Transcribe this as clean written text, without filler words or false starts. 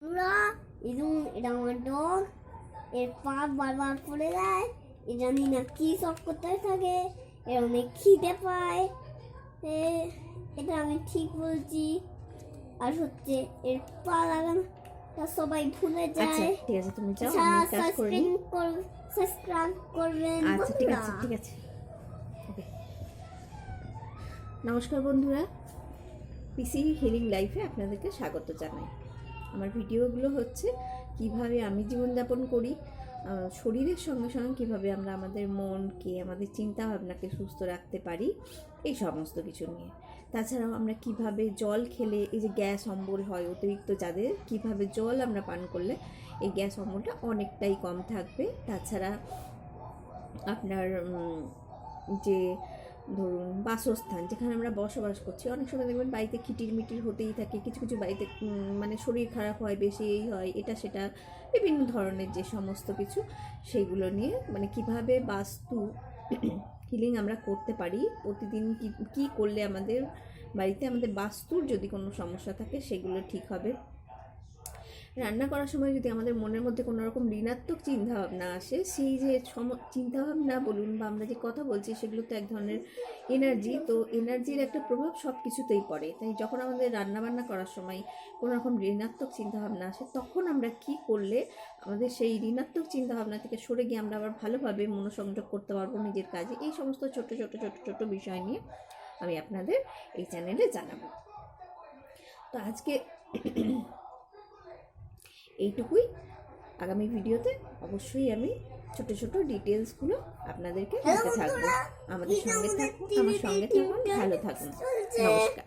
এটা আমার ডগ, এর পা বারবার পড়ে যায়, এ জানি না কি সব করতে থাকে, এর অনেক খিদে পায়, এটা আমি ঠিক বলছি। আর হচ্ছে এর পা লাগানো সবাই ভুলে যায়। ঠিক আছে, তুমি যাও, আমি কাজ করে নিই। সাবস্ক্রাইব করবেন। আচ্ছা ঠিক আছে, ঠিক আছে। ওকে, নমস্কার বন্ধুরা, পিসি হিলিং লাইফে আপনাদেরকে স্বাগত জানাই। আমার ভিডিওগুলো হচ্ছে কিভাবে আমি জীবনযাপন করি, শরীরের সঙ্গে সঙ্গে কীভাবে আমরা আমাদের মনকে, আমাদের চিন্তা ভাবনাকে সুস্থ রাখতে পারি, এই সমস্ত কিছু নিয়ে। তাছাড়াও আমরা কিভাবে জল খেলে, এই যে গ্যাস অম্বল হয় অতিরিক্ত যাদের, কিভাবে জল আমরা পান করলে এই গ্যাস অম্বলটা অনেকটাই কম থাকবে। তাছাড়া আপনার যে ধরুন বাসস্থান, যেখানে আমরা বসবাস করছি, অনেক সময় দেখবেন বাড়িতে খিটির মিটির হতেই থাকে, কিছু কিছু বাড়িতে মানে শরীর খারাপ হয়, বেশি এই হয়, এটা সেটা বিভিন্ন ধরনের যে সমস্ত কিছু, সেইগুলো নিয়ে মানে কিভাবে বাস্তু হিলিং আমরা করতে পারি, প্রতিদিন কি করলে আমাদের বাড়িতে আমাদের বাস্তুর যদি কোনো সমস্যা থাকে সেগুলো ঠিক হবে। রান্না করার সময় যদি আমাদের মনের মধ্যে কোনো রকম ঋণাত্মক চিন্তাভাবনা আসে, সেই যে চিন্তাভাবনা বলুন বা আমরা যে কথা বলছি, সেগুলো তো এক ধরনের এনার্জি, তো এনার্জির একটা প্রভাব সব কিছুতেই পড়ে। তাই যখন আমাদের রান্নাবান্না করার সময় কোনো রকম ঋণাত্মক চিন্তাভাবনা আসে, তখন আমরা কি করলে আমাদের সেই ঋণাত্মক চিন্তাভাবনা থেকে সরে গিয়ে আমরা আবার ভালোভাবে মনোসংযোগ করতে পারবো নিজের কাজে, এই সমস্ত ছোট ছোট ছোট ছোট বিষয় নিয়ে আমি আপনাদের এই চ্যানেলে জানাবো। তো আজকে এইটুকুই। আগামী ভিডিওতে অবশ্যই আমি ছোট ছোট ডিটেলসগুলো আপনাদেরকে দিতে থাকবো। আমাদের সঙ্গে থাকুন, আমার সঙ্গে থাকুন, ভালো থাকুন। নমস্কার।